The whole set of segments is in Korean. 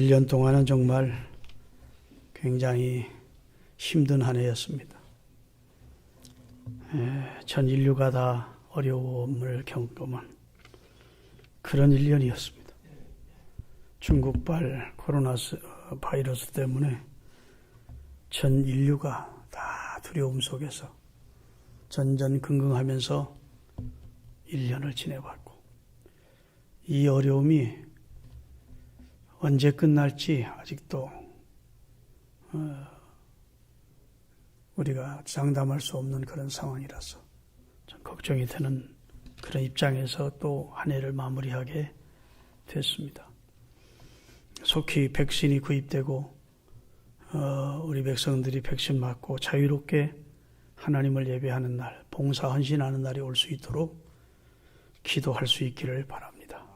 1년 동안은 정말 굉장히 힘든 한 해였습니다. 전 인류가 다 어려움을 겪어온 그런 1년이었습니다. 중국발 코로나 바이러스 때문에 전 인류가 다 두려움 속에서 전전긍긍하면서 1년을 지내봤고, 이 어려움이 언제 끝날지 아직도 우리가 장담할 수 없는 그런 상황이라서 좀 걱정이 되는 그런 입장에서 또 한 해를 마무리하게 됐습니다. 속히 백신이 구입되고 우리 백성들이 백신 맞고 자유롭게 하나님을 예배하는 날, 봉사 헌신하는 날이 올 수 있도록 기도할 수 있기를 바랍니다.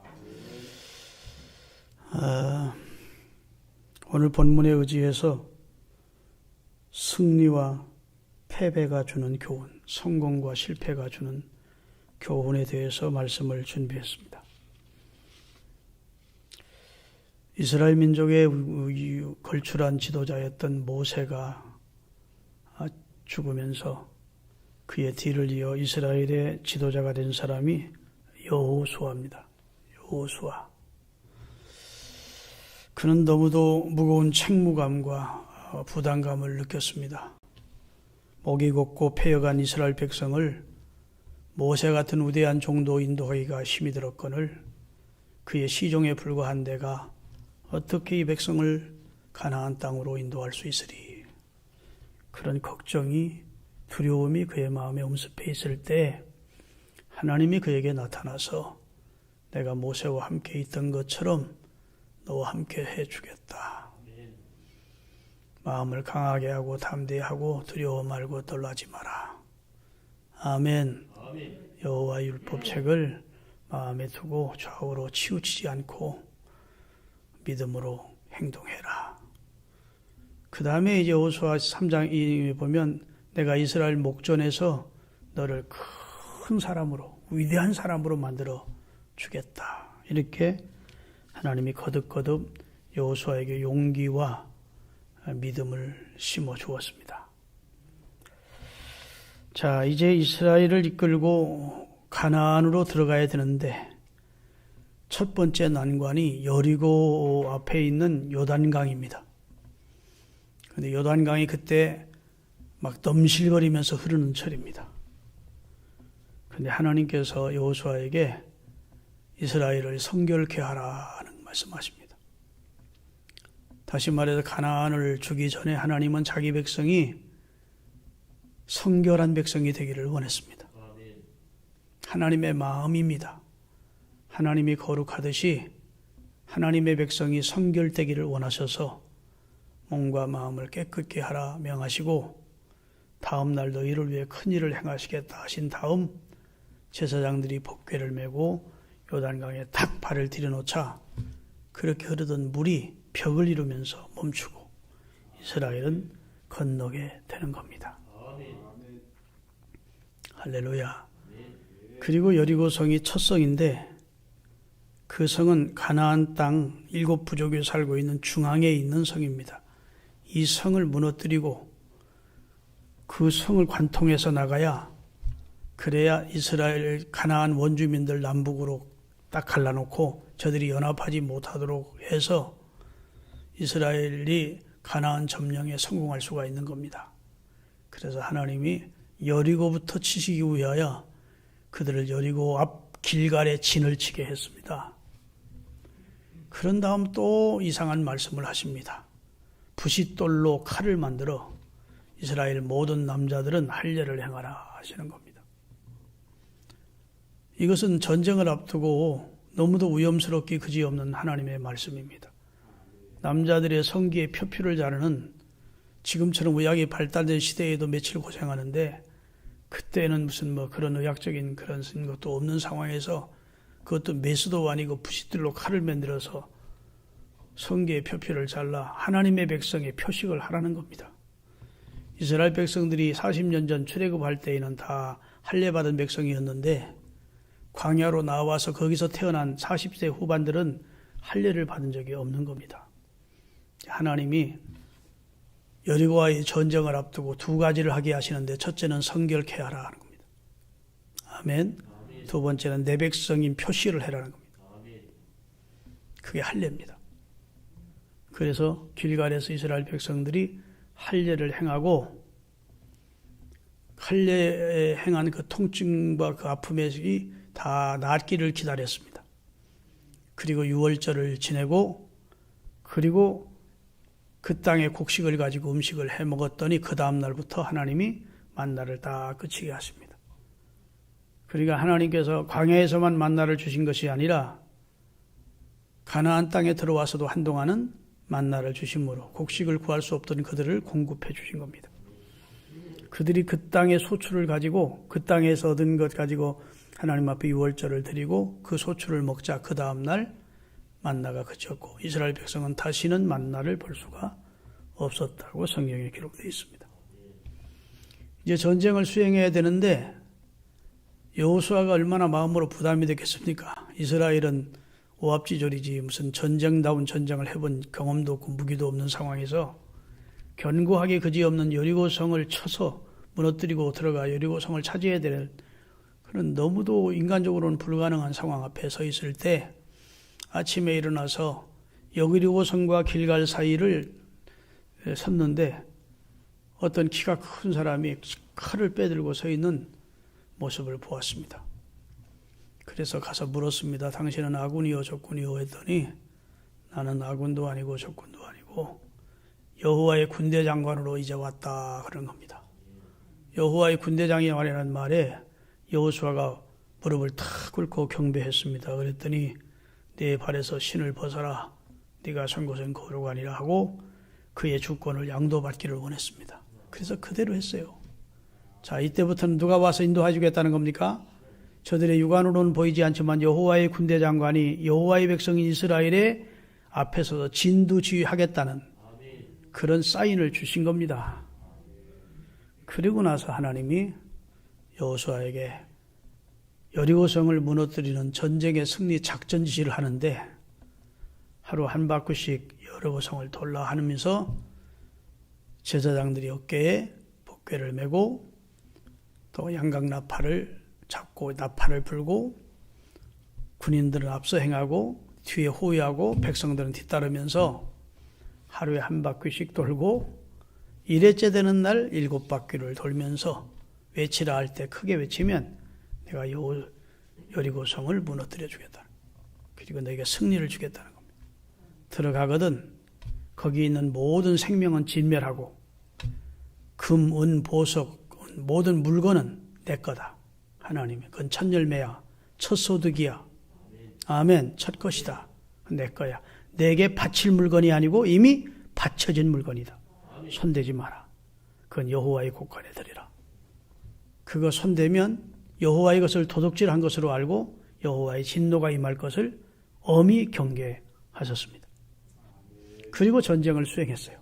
오늘 본문에 의지해서 승리와 패배가 주는 교훈, 성공과 실패가 주는 교훈에 대해서 말씀을 준비했습니다. 이스라엘 민족의 걸출한 지도자였던 모세가 죽으면서 그의 뒤를 이어 이스라엘의 지도자가 된 사람이 여호수아입니다. 여호수아. 그는 너무도 무거운 책무감과 부담감을 느꼈습니다. 목이 곧고 패여간 이스라엘 백성을 모세 같은 위대한 종도 인도하기가 힘이 들었거늘 그의 시종에 불과한 내가 어떻게 이 백성을 가나안 땅으로 인도할 수 있으리. 그런 걱정이, 두려움이 그의 마음에 엄습해 있을 때 하나님이 그에게 나타나서 내가 모세와 함께 있던 것처럼 너와 함께 해주겠다. 마음을 강하게 하고 담대하고 두려워 말고 떨라지 마라. 아멘. 여호와 율법책을 마음에 두고 좌우로 치우치지 않고 믿음으로 행동해라. 그 다음에 이제 여호수아 3장에 보면 내가 이스라엘 목전에서 너를 큰 사람으로, 위대한 사람으로 만들어 주겠다. 이렇게 하나님이 거듭거듭 여호수아에게 용기와 믿음을 심어 주었습니다. 자, 이제 이스라엘을 이끌고 가나안으로 들어가야 되는데 첫 번째 난관이 여리고 앞에 있는 요단강입니다. 그런데 요단강이 그때 막 넘실거리면서 흐르는 철입니다. 그런데 하나님께서 여호수아에게 이스라엘을 성결케 하라는 말씀하십니다. 다시 말해서 가나안을 주기 전에 하나님은 자기 백성이 성결한 백성이 되기를 원했습니다. 하나님의 마음입니다. 하나님이 거룩하듯이 하나님의 백성이 성결되기를 원하셔서 몸과 마음을 깨끗게 하라 명하시고 다음 날도 이를 위해 큰 일을 행하시겠다 하신 다음 제사장들이 법궤를 메고 요단강에 탁 발을 들여놓자 그렇게 흐르던 물이 벽을 이루면서 멈추고 이스라엘은 건너게 되는 겁니다. 할렐루야. 그리고 여리고 성이 첫 성인데 그 성은 가나안 땅 7 부족이 살고 있는 중앙에 있는 성입니다. 이 성을 무너뜨리고 그 성을 관통해서 나가야 그래야 이스라엘 가나안 원주민들 남북으로 딱 갈라놓고 저들이 연합하지 못하도록 해서 이스라엘이 가나안 점령에 성공할 수가 있는 겁니다. 그래서 하나님이 여리고부터 치시기 위하여 그들을 여리고 앞 길갈에 진을 치게 했습니다. 그런 다음 또 이상한 말씀을 하십니다. 부싯돌로 칼을 만들어 이스라엘 모든 남자들은 할례를 행하라 하시는 겁니다. 이것은 전쟁을 앞두고 너무도 위험스럽기 그지없는 하나님의 말씀입니다. 남자들의 성기에 표피를 자르는 지금처럼 의학이 발달된 시대에도 며칠 고생하는데 그때는 무슨 그런 의학적인 그런 것도 없는 상황에서 그것도 메스도 아니고 부싯돌로 칼을 만들어서 성기의 표피를 잘라 하나님의 백성의 표식을 하라는 겁니다. 이스라엘 백성들이 40년 전 출애굽할 때에는 다 할례받은 백성이었는데 광야로 나와서 거기서 태어난 40세 후반들은 할례를 받은 적이 없는 겁니다. 하나님이 여리고와의 전쟁을 앞두고 두 가지를 하게 하시는데 첫째는 성결케 하라 하는 겁니다. 아멘. 두 번째는 내 백성인 표시를 해라는 겁니다. 그게 할례입니다. 그래서 길갈에서 이스라엘 백성들이 할례를 행하고 할례에 행한 그 통증과 그 아픔이 다 낫기를 기다렸습니다. 그리고 유월절을 지내고 그리고 그 땅에 곡식을 가지고 음식을 해 먹었더니 그 다음 날부터 하나님이 만나를 다 그치게 하십니다. 그러니까 하나님께서 광야에서만 만나를 주신 것이 아니라 가나안 땅에 들어와서도 한동안은 만나를 주심으로 곡식을 구할 수 없던 그들을 공급해 주신 겁니다. 그들이 그 땅의 소출을 가지고 그 땅에서 얻은 것 가지고 하나님 앞에 유월절을 드리고 그 소출을 먹자 그 다음 날 만나가 그쳤고 이스라엘 백성은 다시는 만나를 볼 수가 없었다고 성경에 기록되어 있습니다. 이제 전쟁을 수행해야 되는데 여호수아가 얼마나 마음으로 부담이 됐겠습니까? 이스라엘은 오합지졸이지 무슨 전쟁다운 전쟁을 해본 경험도 없고 무기도 없는 상황에서 견고하게 그지없는 여리고성을 쳐서 무너뜨리고 들어가 여리고성을 차지해야 되는 그런 너무도 인간적으로는 불가능한 상황 앞에 서 있을 때 아침에 일어나서 여리고성과 길갈 사이를 섰는데 어떤 키가 큰 사람이 칼을 빼들고 서 있는 모습을 보았습니다. 그래서 가서 물었습니다. 당신은 아군이요 적군이요 했더니 나는 아군도 아니고 적군도 아니고 여호와의 군대 장관으로 이제 왔다 그런 겁니다. 여호와의 군대장이 말하는 말에 여호수아가 무릎을 탁 꿇고 경배했습니다. 그랬더니 내 발에서 신을 벗어라. 네가 선고선 거룩하니라 하고 그의 주권을 양도받기를 원했습니다. 그래서 그대로 했어요. 자, 이때부터는 누가 와서 인도해 주겠다는 겁니까? 저들의 육안으로는 보이지 않지만 여호와의 군대 장관이 여호와의 백성인 이스라엘의 앞에서 진두지휘하겠다는 그런 사인을 주신 겁니다. 그리고 나서 하나님이 여호수아에게 여리고성을 무너뜨리는 전쟁의 승리 작전 지시를 하는데 하루 한 바퀴씩 여리고성을 돌라 하면서 제사장들이 어깨에 복궤를 메고 또 양각 나팔을 잡고 나팔을 불고 군인들은 앞서 행하고 뒤에 호위하고 백성들은 뒤따르면서 하루에 한 바퀴씩 돌고 일회째 되는 날 7바퀴를 돌면서 외치라 할 때 크게 외치면 내가 여리고성을 무너뜨려 주겠다. 그리고 너에게 승리를 주겠다는 겁니다. 들어가거든 거기 있는 모든 생명은 진멸하고 금, 은, 보석, 모든 물건은 내 거다. 하나님이 그건 첫 열매야. 첫 소득이야. 아멘. 첫 것이다. 내 거야. 내게 바칠 물건이 아니고 이미 바쳐진 물건이다. 손대지 마라. 그건 여호와의 곳간에 드리라. 그거 손대면 여호와의 것을 도둑질한 것으로 알고 여호와의 진노가 임할 것을 엄히 경계하셨습니다. 그리고 전쟁을 수행했어요.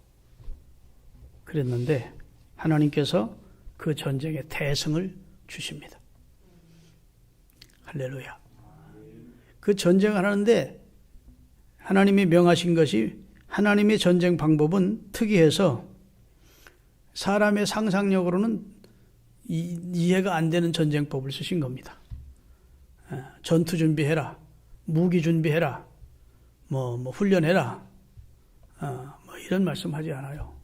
그랬는데 하나님께서 그 전쟁의 대승을 주십니다. 할렐루야. 그 전쟁을 하는데 하나님이 명하신 것이 하나님의 전쟁 방법은 특이해서 사람의 상상력으로는 이해가 안 되는 전쟁법을 쓰신 겁니다. 전투 준비해라. 무기 준비해라. 훈련해라. 이런 말씀 하지 않아요.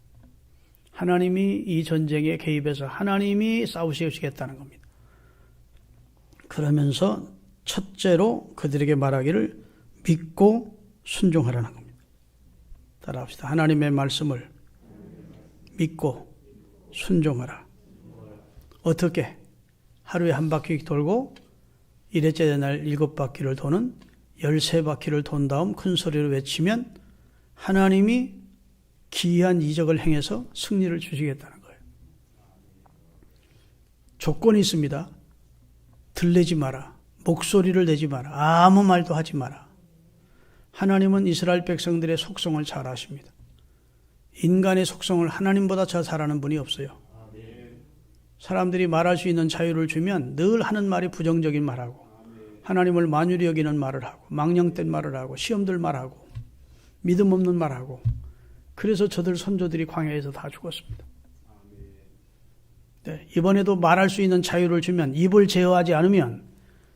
하나님이 이 전쟁에 개입해서 하나님이 싸우시겠다는 겁니다. 그러면서 첫째로 그들에게 말하기를 믿고 순종하라는 겁니다. 따라합시다. 하나님의 말씀을 믿고 순종하라. 어떻게? 하루에 한 바퀴 돌고 일회째 된 날 7바퀴를 도는 13바퀴를 돈 다음 큰 소리로 외치면 하나님이 기이한 이적을 행해서 승리를 주시겠다는 거예요. 조건이 있습니다. 들리지 마라. 목소리를 내지 마라. 아무 말도 하지 마라. 하나님은 이스라엘 백성들의 속성을 잘 아십니다. 인간의 속성을 하나님보다 더 잘 아는 분이 없어요. 사람들이 말할 수 있는 자유를 주면 늘 하는 말이 부정적인 말하고 하나님을 만유리 여기는 말을 하고 망령된 말을 하고 시험들 말하고 믿음 없는 말하고 그래서 저들 선조들이 광야에서 다 죽었습니다. 네, 이번에도 말할 수 있는 자유를 주면, 입을 제어하지 않으면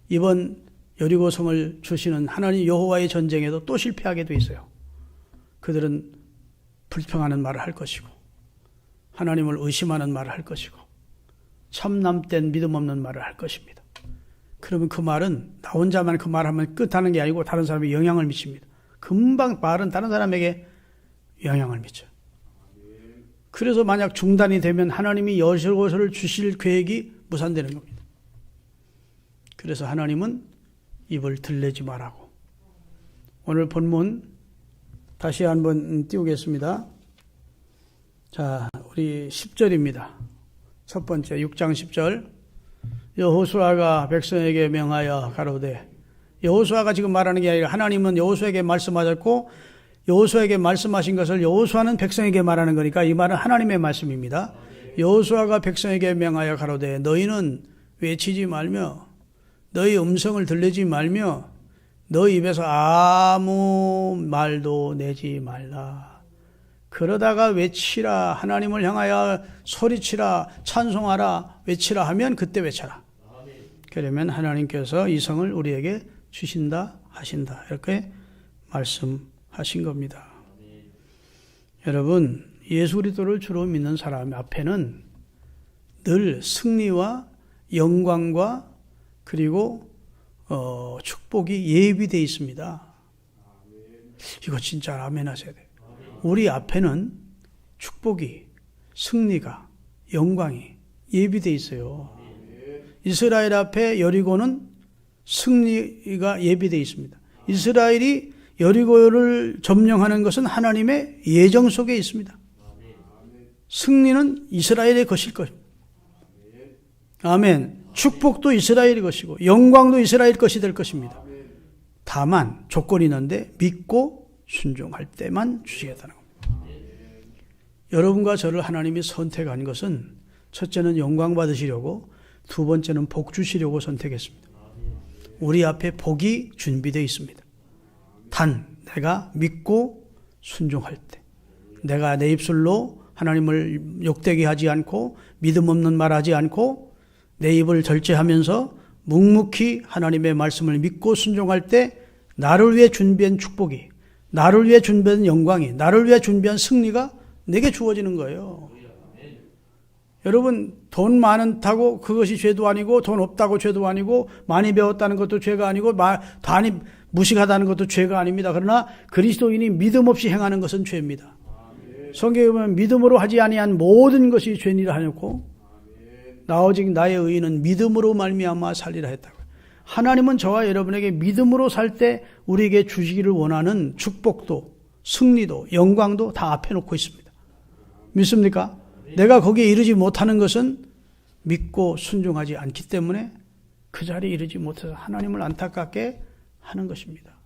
이번 여리고성을 주시는 하나님 여호와의 전쟁에도 또 실패하게 돼 있어요. 그들은 불평하는 말을 할 것이고 하나님을 의심하는 말을 할 것이고 참남된 믿음 없는 말을 할 것입니다. 그러면 그 말은 나 혼자만 그 말하면 끝하는 게 아니고 다른 사람에게 영향을 미칩니다. 금방 말은 다른 사람에게 영향을 미쳐요. 그래서 만약 중단이 되면 하나님이 여리고성을 주실 계획이 무산되는 겁니다. 그래서 하나님은 입을 들내지 말라고. 오늘 본문 다시 한번 띄우겠습니다. 자, 우리 10절입니다. 첫 번째 6장 10절. 여호수아가 백성에게 명하여 가로되, 여호수아가 지금 말하는 게 아니라 하나님은 여호수아에게 말씀하셨고 여호수아에게 말씀하신 것을 여호수아는 백성에게 말하는 거니까 이 말은 하나님의 말씀입니다. 여호수아가 백성에게 명하여 가로되, 너희는 외치지 말며 너희 음성을 들리지 말며 너희 입에서 아무 말도 내지 말라. 그러다가 외치라, 하나님을 향하여 소리치라, 찬송하라, 외치라 하면 그때 외쳐라. 그러면 하나님께서 이 성을 우리에게 주신다, 하신다, 이렇게 말씀하신 겁니다. 여러분, 예수 그리스도를 주로 믿는 사람 앞에는 늘 승리와 영광과 그리고 축복이 예비되어 있습니다. 이거 진짜 아멘 하셔야 돼요. 우리 앞에는 축복이, 승리가, 영광이 예비되어 있어요. 이스라엘 앞에 여리고는 승리가 예비되어 있습니다. 이스라엘이 여리고를 점령하는 것은 하나님의 예정 속에 있습니다. 승리는 이스라엘의 것일 것입니다. 아멘. 축복도 이스라엘의 것이고 영광도 이스라엘 것이 될 것입니다. 다만 조건이 있는데 믿고 순종할 때만 주시겠다는 겁니다. 여러분과 저를 하나님이 선택한 것은 첫째는 영광 받으시려고, 두 번째는 복 주시려고 선택했습니다. 우리 앞에 복이 준비되어 있습니다. 단 내가 믿고 순종할 때, 내가 내 입술로 하나님을 욕되게 하지 않고 믿음 없는 말 하지 않고 내 입을 절제하면서 묵묵히 하나님의 말씀을 믿고 순종할 때 나를 위해 준비한 축복이, 나를 위해 준비한 영광이, 나를 위해 준비한 승리가 내게 주어지는 거예요. 여러분, 돈 많다고 그것이 죄도 아니고, 돈 없다고 죄도 아니고, 많이 배웠다는 것도 죄가 아니고, 단이 무식하다는 것도 죄가 아닙니다. 그러나 그리스도인이 믿음 없이 행하는 것은 죄입니다. 성경에 보면 믿음으로 하지 아니한 모든 것이 죄니라 하였고, 나 오직 나의 의인은 믿음으로 말미암아 살리라 했다고. 하나님은 저와 여러분에게 믿음으로 살 때 우리에게 주시기를 원하는 축복도, 승리도, 영광도 다 앞에 놓고 있습니다. 믿습니까? 내가 거기에 이르지 못하는 것은 믿고 순종하지 않기 때문에 그 자리에 이르지 못해서 하나님을 안타깝게 하는 것입니다.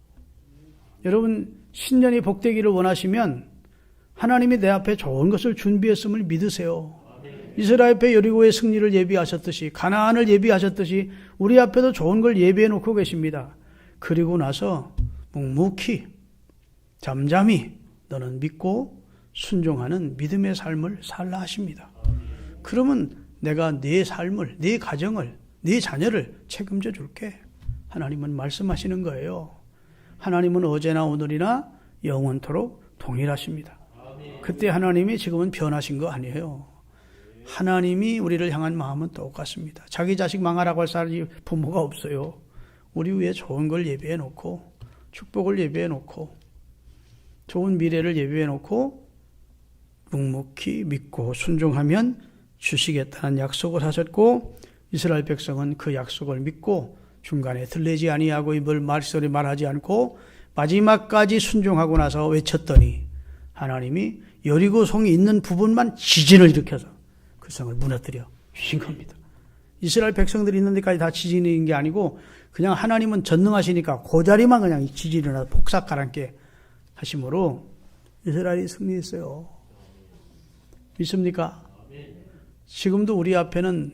여러분, 신년이 복되기를 원하시면 하나님이 내 앞에 좋은 것을 준비했음을 믿으세요. 이스라엘 앞에 여리고의 승리를 예비하셨듯이, 가나안을 예비하셨듯이 우리 앞에도 좋은 걸 예비해 놓고 계십니다. 그리고 나서 묵묵히 잠잠히 너는 믿고 순종하는 믿음의 삶을 살라 하십니다. 그러면 내가 네 삶을, 네 가정을, 네 자녀를 책임져 줄게. 하나님은 말씀하시는 거예요. 하나님은 어제나 오늘이나 영원토록 동일하십니다. 그때 하나님이 지금은 변하신 거 아니에요. 하나님이 우리를 향한 마음은 똑같습니다. 자기 자식 망하라고 할 사람이 부모가 없어요. 우리 위해 좋은 걸 예비해 놓고, 축복을 예비해 놓고, 좋은 미래를 예비해 놓고 묵묵히 믿고 순종하면 주시겠다는 약속을 하셨고, 이스라엘 백성은 그 약속을 믿고 중간에 들리지 아니하고 입을 말소리 말하지 않고 마지막까지 순종하고 나서 외쳤더니 하나님이 여리고 성이 있는 부분만 지진을 일으켜서 그 성을 무너뜨려 주신 겁니다. 이스라엘 백성들이 있는 데까지 다 지진이 있는 게 아니고 그냥 하나님은 전능하시니까 그 자리만 그냥 지진이 일어나서 폭삭 가라앉게 하심으로 이스라엘이 승리했어요. 믿습니까? 지금도 우리 앞에는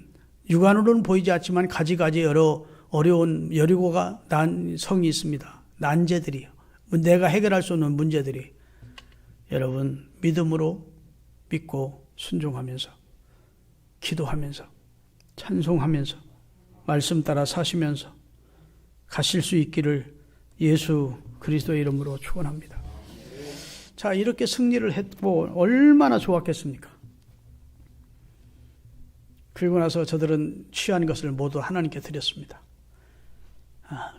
육안으로는 보이지 않지만 가지가지 여러 어려운 여리고가 난 성이 있습니다. 난제들이요. 내가 해결할 수 없는 문제들이. 여러분 믿음으로 믿고 순종하면서 기도하면서 찬송하면서 말씀 따라 사시면서 가실 수 있기를 예수 그리스도의 이름으로 축원합니다. 자, 이렇게 승리를 했고 얼마나 좋았겠습니까? 그리고 나서 저들은 취한 것을 모두 하나님께 드렸습니다.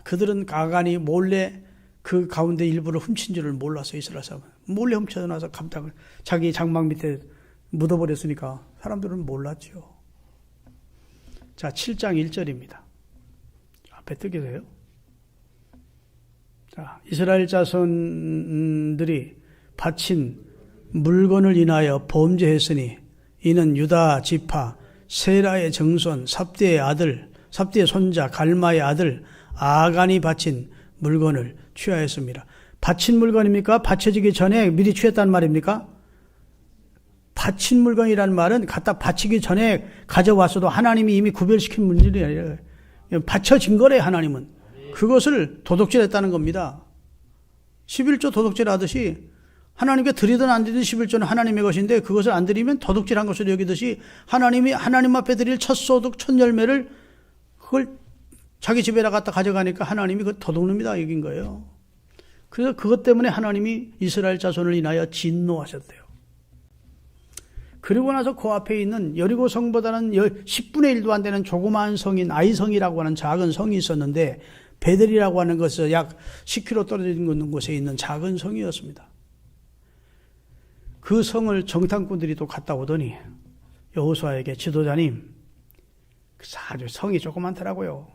그들은 가간이 몰래 그 가운데 일부를 훔친 줄을 몰라서 이스라엘 사람은 몰래 훔쳐나서 감당을 자기 장막 밑에 묻어버렸으니까 사람들은 몰랐죠. 자, 7장 1절입니다. 앞에 뜨게 돼요. 자, 이스라엘 자손들이 바친 물건을 인하여 범죄했으니 이는 유다 지파 세라의 정손 삽디의 아들 삽디의 손자 갈마의 아들 아간이 바친 물건을 취하였습니다. 바친 물건입니까? 바쳐지기 전에 미리 취했단 말입니까? 바친 물건이라는 말은 갖다 바치기 전에 가져왔어도 하나님이 이미 구별시킨 물질이 아니라 바쳐진 거래. 하나님은 그것을 도둑질했다는 겁니다. 11조 도둑질 하듯이 하나님께 드리든 안 드리든 11조는 하나님의 것인데 그것을 안 드리면 도둑질한 것으로 여기듯이 하나님이 하나님 앞에 드릴 첫 소득 첫 열매를 그걸 자기 집에다 갖다 가져가니까 하나님이 그 도둑놈이다 여긴 거예요. 그래서 그것 때문에 하나님이 이스라엘 자손을 인하여 진노하셨대요. 그리고 나서 그 앞에 있는 여리고 성보다는 10분의 1도 안 되는 조그마한 성인 아이성이라고 하는 작은 성이 있었는데 베델이라고 하는 것은 약 10km 떨어진 곳에 있는 작은 성이었습니다. 그 성을 정탐꾼들이 또 갔다 오더니 여호수아에게 지도자님 아주 성이 조그맣더라고요.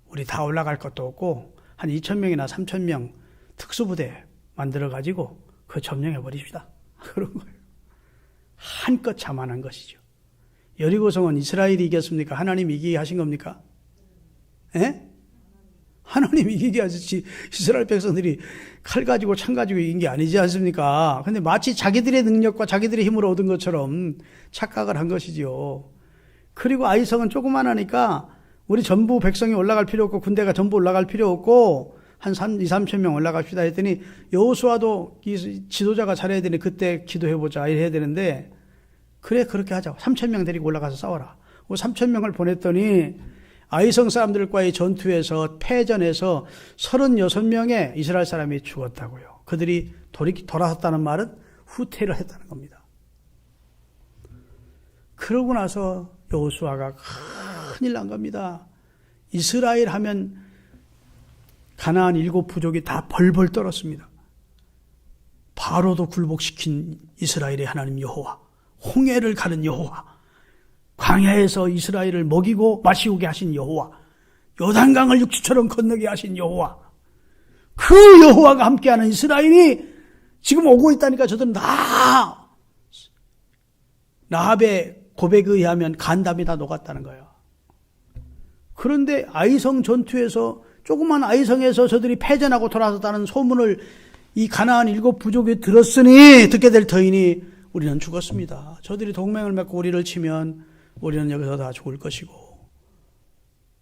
우리 다 올라갈 것도 없고 한 2,000명이나 3,000명 특수부대 만들어가지고 그거 점령해 버립시다. 그런 거예요. 한껏 자만한 것이죠. 여리고성은 이스라엘이 이겼습니까? 하나님이 이기게 하신 겁니까? 예? 하나님이 이기게 하셨지 이스라엘 백성들이 칼 가지고 창 가지고 이긴 게 아니지 않습니까? 근데 마치 자기들의 능력과 자기들의 힘을 얻은 것처럼 착각을 한 것이지요. 그리고 아이성은 조그만하니까 우리 전부 백성이 올라갈 필요 없고 군대가 전부 올라갈 필요 없고 한 2,000-3,000 명 올라갑시다 했더니 여호수아도 지도자가 잘해야 되니 그때 기도해보자 이래야 되는데 그래 그렇게 하자. 3,000명 데리고 올라가서 싸워라. 3,000명을 보냈더니 아이성 사람들과의 전투에서 패전해서 36명의 이스라엘 사람이 죽었다고요. 그들이 돌아섰다는 말은 후퇴를 했다는 겁니다. 그러고 나서 여호수아가 큰일 난 겁니다. 이스라엘 하면 가나안 7부족이 다 벌벌 떨었습니다. 바로도 굴복시킨 이스라엘의 하나님 여호와, 홍해를 가른 여호와, 광야에서 이스라엘을 먹이고 마시우게 하신 여호와, 요단강을 육지처럼 건너게 하신 여호와, 그 여호와가 함께하는 이스라엘이 지금 오고 있다니까 저들은 다 라합의 고백에 의하면 간담이 다 녹았다는 거예요. 그런데 아이성 전투에서 조그만 아이성에서 저들이 패전하고 돌아섰다는 소문을 이 가나안 7부족이 들었으니 듣게 될 터이니 우리는 죽었습니다. 저들이 동맹을 맺고 우리를 치면 우리는 여기서 다 죽을 것이고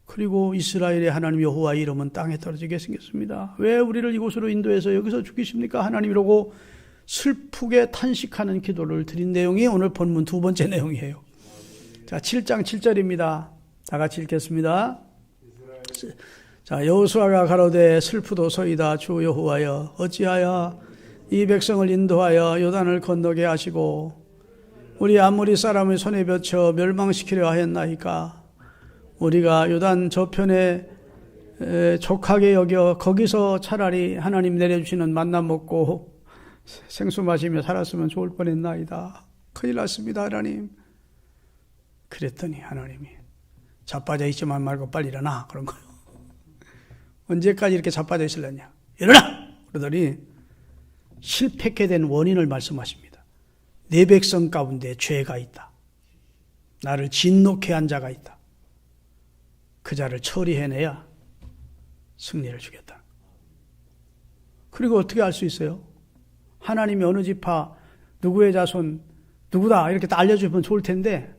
그리고 이스라엘의 하나님 여호와의 이름은 땅에 떨어지게 생겼습니다. 왜 우리를 이곳으로 인도해서 여기서 죽이십니까? 하나님 이러고 슬프게 탄식하는 기도를 드린 내용이 오늘 본문 두 번째 내용이에요. 자, 7장 7절입니다. 다 같이 읽겠습니다. 자, 여호수아가 가로되 슬프도소이다. 주 여호와여 어찌하여 이 백성을 인도하여 요단을 건너게 하시고 우리 아모리 사람의 손에 벼쳐 멸망시키려 하였나이까. 우리가 요단 저편에 족하게 여겨 거기서 차라리 하나님 내려주시는 만나 먹고 생수 마시며 살았으면 좋을 뻔했나이다. 큰일 났습니다 하나님. 그랬더니 하나님이 자빠져 있지만 말고 빨리 일어나 그런 거예요. 언제까지 이렇게 자빠져 있으려냐. 일어나! 그러더니 실패케 된 원인을 말씀하십니다. 내 백성 가운데 죄가 있다. 나를 진노케 한 자가 있다. 그 자를 처리해내야 승리를 주겠다. 그리고 어떻게 알 수 있어요? 하나님이 어느 지파 누구의 자손 누구다 이렇게 다 알려주면 좋을 텐데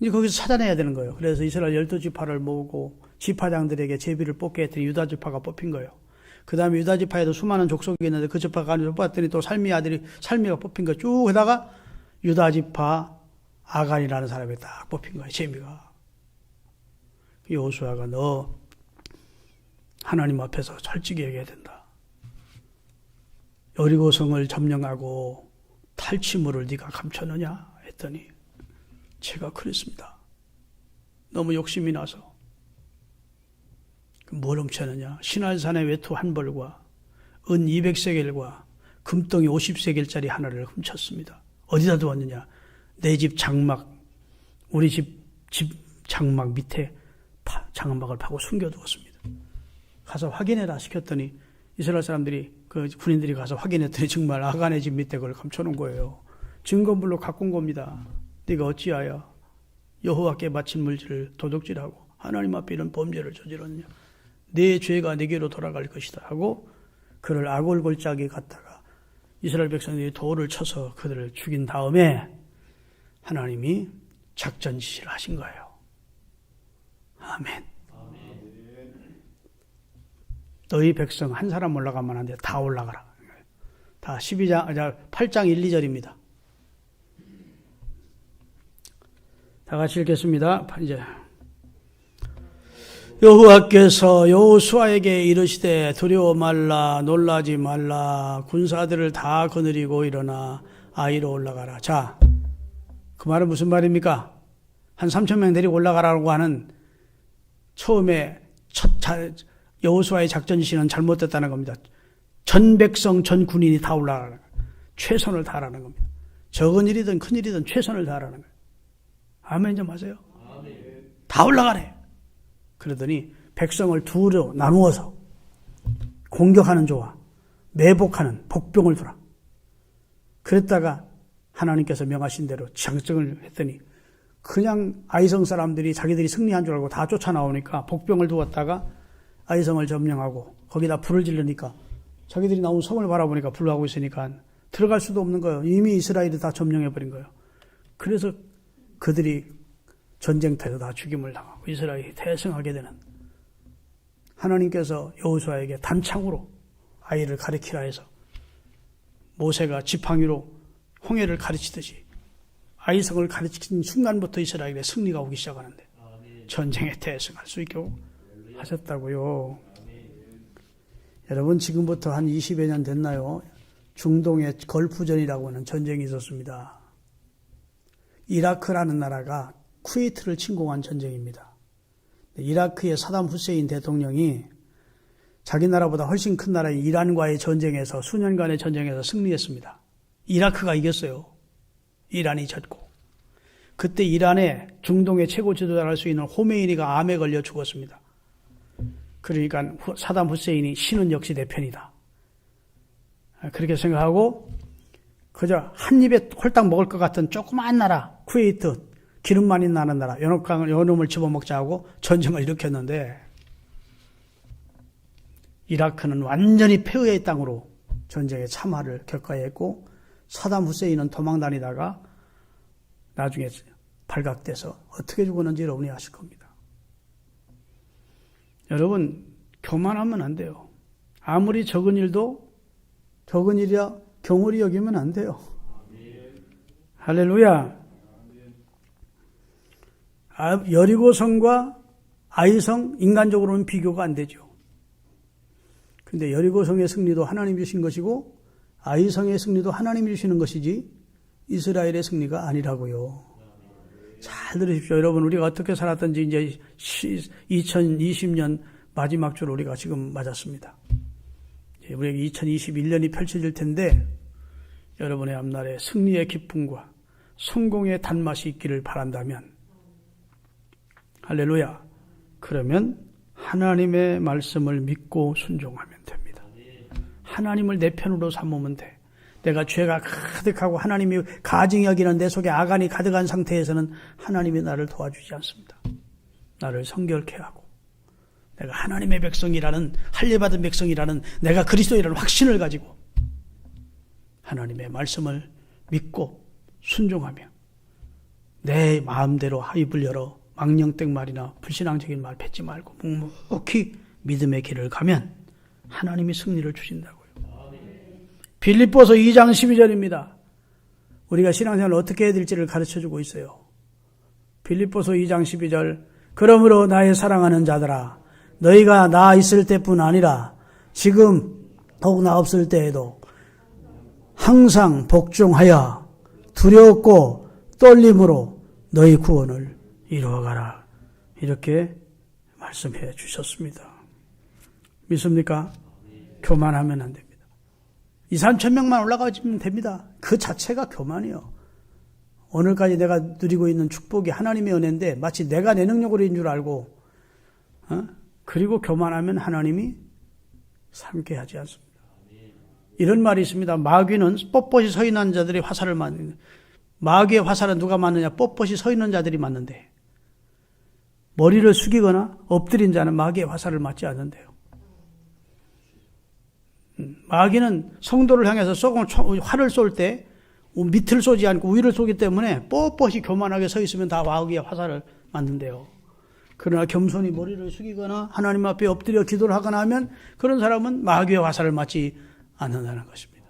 이제 거기서 찾아내야 되는 거예요. 그래서 이스라엘 12지파를 모으고 지파장들에게 제비를 뽑게 했더니 유다 지파가 뽑힌 거예요. 그 다음에 유다 지파에도 수많은 족속이 있는데 그 지파가 뽑았더니 또 살미가 뽑힌 거 쭉 하다가 유다 지파 아간이라는 사람이 딱 뽑힌 거예요. 재미가. 여호수아가 너 하나님 앞에서 솔직히 얘기해야 된다. 여리고성을 점령하고 탈취물을 네가 감춰느냐 했더니 제가 그랬습니다. 너무 욕심이 나서. 뭘 훔쳤느냐? 시날산의 외투 한 벌과 은 200세겔과 금덩이 50세겔짜리 하나를 훔쳤습니다. 어디다 두었느냐? 내 집 장막, 우리 집 장막 밑에 장막을 파고 숨겨두었습니다. 가서 확인해라 시켰더니 이스라엘 사람들이 그 군인들이 가서 확인했더니 정말 아간의 집 밑에 그걸 감춰놓은 거예요. 증거물로 갖고 온 겁니다. 네가 어찌하여 여호와께 바친 물질을 도둑질하고 하나님 앞에 이런 범죄를 저질렀냐? 내 죄가 내게로 돌아갈 것이다 하고 그를 아골골짜기에 갔다가 이스라엘 백성들이 돌을 쳐서 그들을 죽인 다음에 하나님이 작전 지시를 하신 거예요. 아멘. 너희 백성 한 사람 올라가면 안 돼. 다 올라가라. 다 8장 1, 2절입니다. 다 같이 읽겠습니다. 이제 여호와께서 여호수아에게 이르시되 두려워 말라 놀라지 말라 군사들을 다 거느리고 일어나 아이로 올라가라. 자, 그 말은 무슨 말입니까? 한 3,000명 데리고 올라가라고 하는 처음에 여호수아의 작전 지시는 잘못됐다는 겁니다. 전 백성 전 군인이 다 올라가라는 거예요. 최선을 다하라는 겁니다. 적은 일이든 큰 일이든 최선을 다하라는 거예요. 아멘 좀 하세요. 다 올라가래. 그러더니 백성을 두로 나누어서 공격하는 조와 매복하는 복병을 두라. 그랬다가 하나님께서 명하신 대로 작정을 했더니 그냥 아이성 사람들이 자기들이 승리한 줄 알고 다 쫓아나오니까 복병을 두었다가 아이성을 점령하고 거기다 불을 지르니까 자기들이 나온 성을 바라보니까 불하고 있으니까 들어갈 수도 없는 거예요. 이미 이스라엘이 다 점령해버린 거예요. 그래서 그들이 전쟁터에서 다 죽임을 당하고 이스라엘이 대승하게 되는 하나님께서 여호수아에게 단창으로 아이를 가르치라 해서 모세가 지팡이로 홍해를 가르치듯이 아이성을 가르치는 순간부터 이스라엘의 승리가 오기 시작하는데 전쟁에 대승할 수 있게 하셨다고요. 여러분 지금부터 한 20여 년 됐나요? 중동의 걸프전이라고 하는 전쟁이 있었습니다. 이라크라는 나라가 쿠웨이트를 침공한 전쟁입니다. 이라크의 사담 후세인 대통령이 자기 나라보다 훨씬 큰 나라인 이란과의 전쟁에서 수년간의 전쟁에서 승리했습니다. 이라크가 이겼어요. 이란이 졌고. 그때 이란의 중동의 최고 지도자를 할 수 있는 호메이니가 암에 걸려 죽었습니다. 그러니까 사담 후세인이 신은 역시 내 편이다. 그렇게 생각하고 그저 한 입에 홀딱 먹을 것 같은 조그만 나라 쿠웨이트 기름 많이 나는 나라 요놈을 집어먹자 하고 전쟁을 일으켰는데 이라크는 완전히 폐허의 땅으로 전쟁의 참화를 겪어야 했고 사담 후세인은 도망다니다가 나중에 발각돼서 어떻게 죽었는지 여러분이 아실 겁니다. 여러분 교만하면 안 돼요. 아무리 적은 일도 적은 일이야 경홀히 여기면 안 돼요. 할렐루야. 여리고성과 아이성 인간적으로는 비교가 안 되죠. 근데 여리고성의 승리도 하나님이 주신 것이고 아이성의 승리도 하나님이 주시는 것이지 이스라엘의 승리가 아니라고요. 잘 들으십시오. 여러분 우리가 어떻게 살았던지 이제 2020년 마지막 주로 우리가 지금 맞았습니다. 우리에게 2021년이 펼쳐질 텐데 여러분의 앞날에 승리의 기쁨과 성공의 단맛이 있기를 바란다면 할렐루야. 그러면 하나님의 말씀을 믿고 순종하면 됩니다. 하나님을 내 편으로 삼으면 돼. 내가 죄가 가득하고 하나님이 가증히 여기는 내 속에 아간이 가득한 상태에서는 하나님이 나를 도와주지 않습니다. 나를 성결케 하고 내가 하나님의 백성이라는 할례받은 백성이라는 내가 그리스도이라는 확신을 가지고 하나님의 말씀을 믿고 순종하며 내 마음대로 입을 열어 망령된 말이나 불신앙적인 말 뱉지 말고 묵묵히 믿음의 길을 가면 하나님이 승리를 주신다고요. 빌립보서 2장 12절입니다. 우리가 신앙생활을 어떻게 해야 될지를 가르쳐주고 있어요. 빌립보서 2장 12절 그러므로 나의 사랑하는 자들아 너희가 나 있을 때뿐 아니라 지금 더욱 나 없을 때에도 항상 복종하여 두렵고 떨림으로 너희 구원을 이루어가라. 이렇게 말씀해 주셨습니다. 믿습니까? 교만하면 안 됩니다. 2, 3천 명만 올라가면 됩니다. 그 자체가 교만이요. 오늘까지 내가 누리고 있는 축복이 하나님의 은혜인데 마치 내가 내 능력으로 인 줄 알고 그리고 교만하면 하나님이 삼게 하지 않습니다. 이런 말이 있습니다. 마귀는 뻣뻣이 서 있는 자들이 화살을 맞는 마귀의 화살은 누가 맞느냐? 뻣뻣이 서 있는 자들이 맞는데 머리를 숙이거나 엎드린 자는 마귀의 화살을 맞지 않는데요. 마귀는 성도를 향해서 활을 쏠 때 밑을 쏘지 않고 위를 쏘기 때문에 뻣뻣이 교만하게 서 있으면 다 마귀의 화살을 맞는데요. 그러나 겸손히 머리를 숙이거나 하나님 앞에 엎드려 기도를 하거나 하면 그런 사람은 마귀의 화살을 맞지 않는다는 것입니다.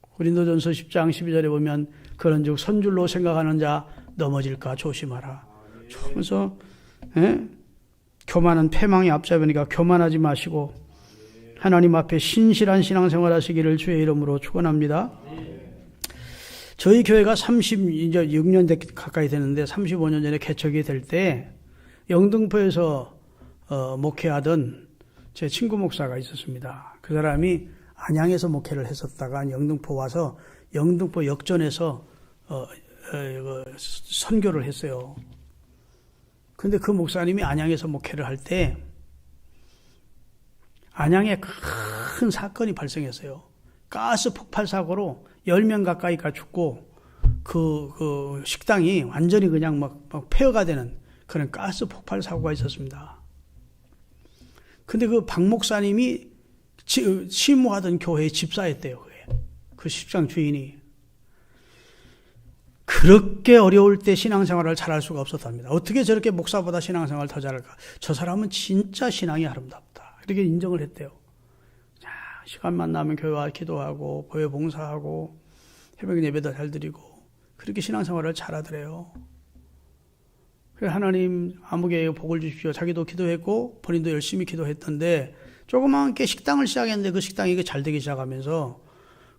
고린도전서 10장 12절에 보면 그런즉 선줄로 생각하는 자 넘어질까 조심하라. 그래서 교만은 패망의 앞잡이니까 교만하지 마시고 하나님 앞에 신실한 신앙생활 하시기를 주의 이름으로 축원합니다. 저희 교회가 36년 가까이 되는데 35년 전에 개척이 될 때 영등포에서 목회하던 제 친구 목사가 있었습니다. 그 사람이 안양에서 목회를 했었다가 영등포 와서 영등포 역전에서 선교를 했어요. 근데 그 목사님이 안양에서 목회를 할 때 안양에 큰 사건이 발생했어요. 가스 폭발 사고로 10명 가까이가 죽고 그 식당이 완전히 그냥 막 폐허가 되는 그런 가스 폭발 사고가 있었습니다. 근데 그 박 목사님이 시무하던 교회에 집사였대요. 그 식당 주인이. 그렇게 어려울 때 신앙생활을 잘할 수가 없었답니다. 어떻게 저렇게 목사보다 신앙생활을 더 잘할까? 저 사람은 진짜 신앙이 아름답다. 이렇게 인정을 했대요. 자, 시간만 나면 교회 와 기도하고 교회 봉사하고 새벽 예배도 잘 드리고 그렇게 신앙생활을 잘하더래요. 그래서 하나님 아무개에 복을 주십시오. 자기도 기도했고 본인도 열심히 기도했던데 조그맣게 식당을 시작했는데 그 식당이 잘 되기 시작하면서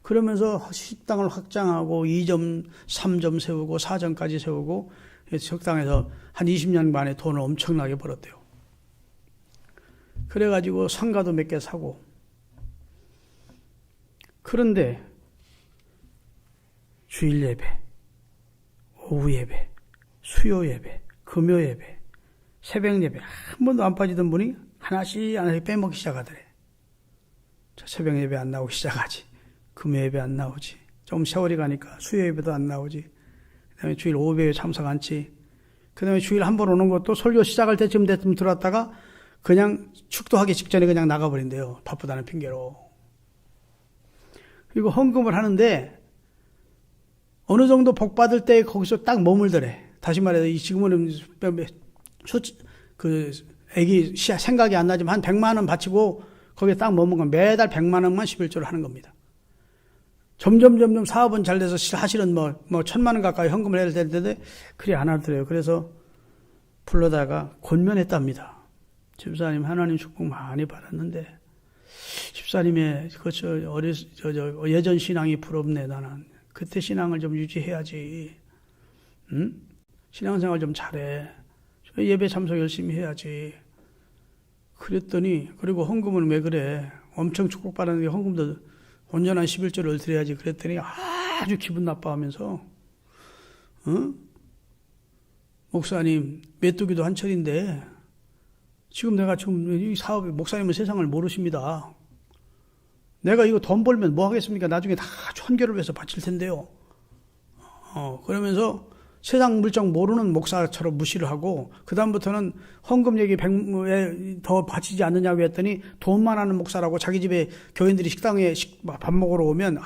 그러면서 식당을 확장하고 2점, 3점 세우고 4점까지 세우고 식당에서 한 20년 만에 돈을 엄청나게 벌었대요. 그래가지고 상가도 몇 개 사고. 그런데 주일 예배, 오후 예배, 수요 예배, 금요 예배, 새벽 예배 한 번도 안 빠지던 분이 하나씩 빼먹기 시작하더래. 새벽 예배 안 나오기 시작하지. 금요 예배 안 나오지. 좀 세월이 가니까 수요 예배도 안 나오지. 그 다음에 주일 오후 예배 참석 않지. 그 다음에 주일 한 번 오는 것도 설교 시작할 때쯤 들어왔다가 그냥 축도하기 직전에 그냥 나가버린대요. 바쁘다는 핑계로. 그리고 헌금을 하는데 어느 정도 복 받을 때 거기서 딱 머물더래. 다시 말해서 지금은 애기 생각이 안 나지만 한 100만 원 바치고 거기에 딱 머무는 매달 100만 원만 11조를 하는 겁니다. 점점 사업은 잘 돼서 사실은 뭐 1000만 원 가까이 헌금을 해야 될 텐데 그리 안 하더래요. 그래서 불러다가 권면했답니다. 집사님 하나님 축복 많이 받았는데 집사님의 예전 신앙이 부럽네. 나는 그때 신앙을 좀 유지해야지. 응? 신앙생활 좀 잘해. 예배 참석 열심히 해야지. 그랬더니 그리고 헌금은 왜 그래? 엄청 축복받았는데 헌금도 온전한 11조를 드려야지. 그랬더니 아주 기분 나빠하면서 목사님 메뚜기도 한 철인데 지금 내가 이 사업에 목사님은 세상을 모르십니다. 내가 이거 돈 벌면 뭐 하겠습니까? 나중에 다 천교를 위해서 바칠 텐데요. 그러면서 세상 물정 모르는 목사처럼 무시를 하고 그다음부터는 헌금 얘기 더 바치지 않느냐고 했더니 돈만 하는 목사라고 자기 집에 교인들이 식당에 밥 먹으러 오면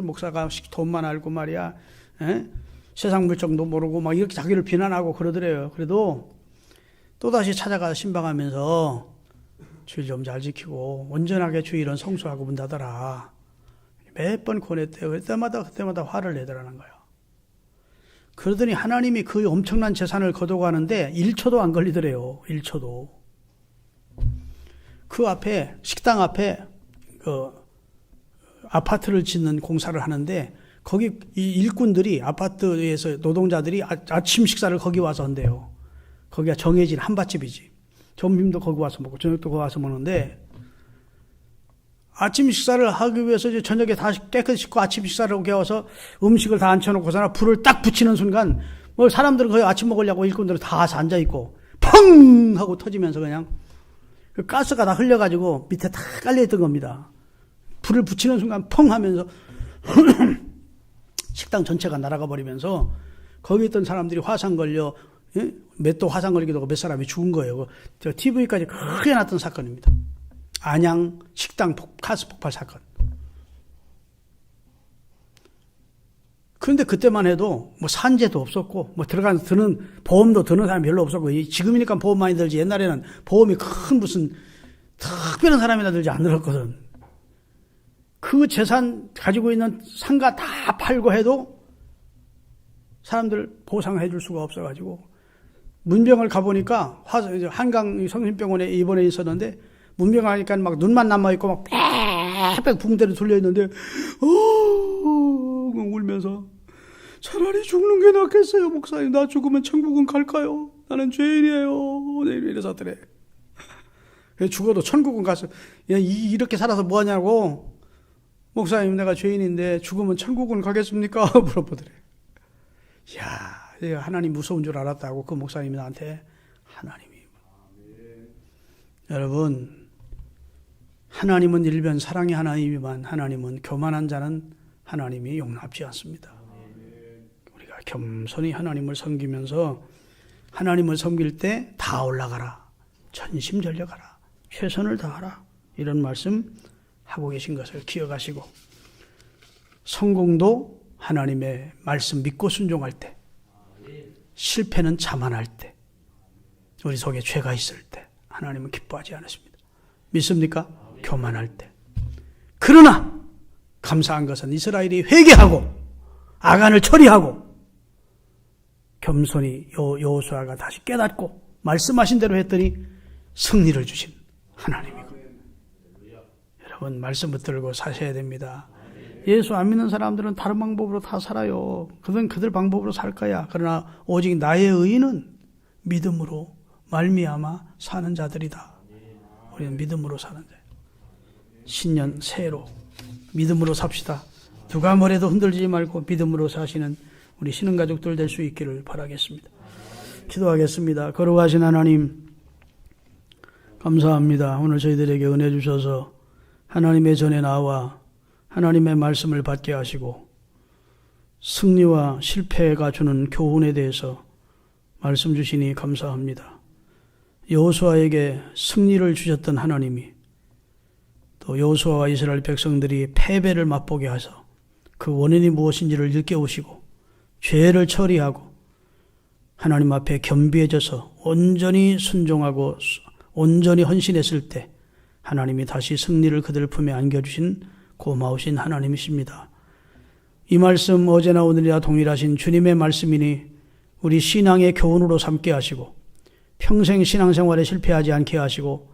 목사가 돈만 알고 말이야. 세상 물정도 모르고 막 이렇게 자기를 비난하고 그러더래요. 그래도 또다시 찾아가서 신방하면서 주일 좀 잘 지키고 온전하게 주일은 성수하고 문 닫아라. 몇 번 권했대요. 그때마다 화를 내더라는 거예요. 그러더니 하나님이 그 엄청난 재산을 거둬가는데 1초도 안 걸리더래요. 1초도. 그 앞에 식당 앞에 그 아파트를 짓는 공사를 하는데 거기 이 일꾼들이 아파트에서 노동자들이 아침 식사를 거기 와서 한대요. 거기가 정해진 한밭집이지. 점심도 거기 와서 먹고 저녁도 거기 와서 먹는데 아침 식사를 하기 위해서 이제 저녁에 다 깨끗이 씻고 아침 식사를 오게 와서 음식을 다 앉혀놓고서나 불을 딱 붙이는 순간 뭐 사람들은 거기 아침 먹으려고 일꾼들은 다 앉아있고 펑! 하고 터지면서 그냥 그 가스가 다 흘려가지고 밑에 다 깔려있던 겁니다. 불을 붙이는 순간 펑 하면서 식당 전체가 날아가 버리면서 거기 있던 사람들이 화상 걸려 몇 도 화상 걸리기도 하고 몇 사람이 죽은 거예요. TV까지 크게 났던 사건입니다. 안양 식당 가스 폭발 사건. 그런데 그때만 해도 뭐 산재도 없었고 뭐 드는 보험도 드는 사람이 별로 없었고 지금이니까 보험 많이 들지 옛날에는 보험이 큰 무슨 특별한 사람이나 들지 안 들었거든. 그 재산 가지고 있는 상가 다 팔고 해도 사람들 보상해 줄 수가 없어가지고 문병을 가보니까 한강 성심병원에 입원해 있었는데 문병 가니까 막 눈만 남아있고 막 빽빽 붕대를 돌려있는데 울면서 차라리 죽는 게 낫겠어요 목사님. 나 죽으면 천국은 갈까요? 나는 죄인이에요. 이래서더래. 죽어도 천국은 가서 이렇게 살아서 뭐하냐고. 목사님 내가 죄인인데 죽으면 천국은 가겠습니까? 물어보더래. 이야 하나님 무서운 줄 알았다고 그 목사님이 나한테. 하나님이 여러분 하나님은 일변 사랑의 하나님이만 하나님은 교만한 자는 하나님이 용납지 않습니다. 우리가 겸손히 하나님을 섬기면서 하나님을 섬길 때 다 올라가라. 전심전력하라. 최선을 다하라. 이런 말씀 하고 계신 것을 기억하시고 성공도 하나님의 말씀 믿고 순종할 때 실패는 자만할 때 우리 속에 죄가 있을 때 하나님은 기뻐하지 않으십니다. 믿습니까? 교만할 때. 그러나 감사한 것은 이스라엘이 회개하고 아간을 처리하고 겸손히 여호수아가 다시 깨닫고 말씀하신 대로 했더니 승리를 주신 하나님이고. 여러분 말씀 붙들고 사셔야 됩니다. 예수 안 믿는 사람들은 다른 방법으로 다 살아요. 그들 방법으로 살 거야. 그러나 오직 나의 의인은 믿음으로 말미암아 사는 자들이다. 우리는 믿음으로 사는 자. 신년 새해로 믿음으로 삽시다. 누가 뭐래도 흔들리지 말고 믿음으로 사시는 우리 신흥가족들 될 수 있기를 바라겠습니다. 기도하겠습니다. 거룩하신 하나님 감사합니다. 오늘 저희들에게 은혜 주셔서 하나님의 전에 나와 하나님의 말씀을 받게 하시고 승리와 실패가 주는 교훈에 대해서 말씀 주시니 감사합니다. 여호수아에게 승리를 주셨던 하나님이 또 여호수아와 이스라엘 백성들이 패배를 맛보게 하셔서 그 원인이 무엇인지를 일깨우시고 죄를 처리하고 하나님 앞에 겸비해져서 온전히 순종하고 온전히 헌신했을 때 하나님이 다시 승리를 그들 품에 안겨주신 고마우신 하나님이십니다. 이 말씀 어제나 오늘이나 동일하신 주님의 말씀이니 우리 신앙의 교훈으로 삼게 하시고 평생 신앙생활에 실패하지 않게 하시고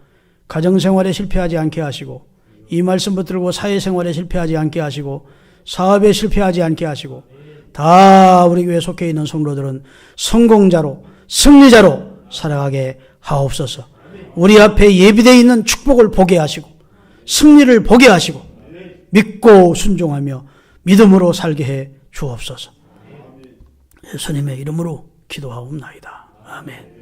가정생활에 실패하지 않게 하시고 이 말씀 붙들고 사회생활에 실패하지 않게 하시고 사업에 실패하지 않게 하시고 다 우리 교회에 속해 있는 성도들은 성공자로 승리자로 살아가게 하옵소서. 우리 앞에 예비되어 있는 축복을 보게 하시고 승리를 보게 하시고 믿고 순종하며 믿음으로 살게 해 주옵소서. 예수님의 이름으로 기도하옵나이다. 아멘.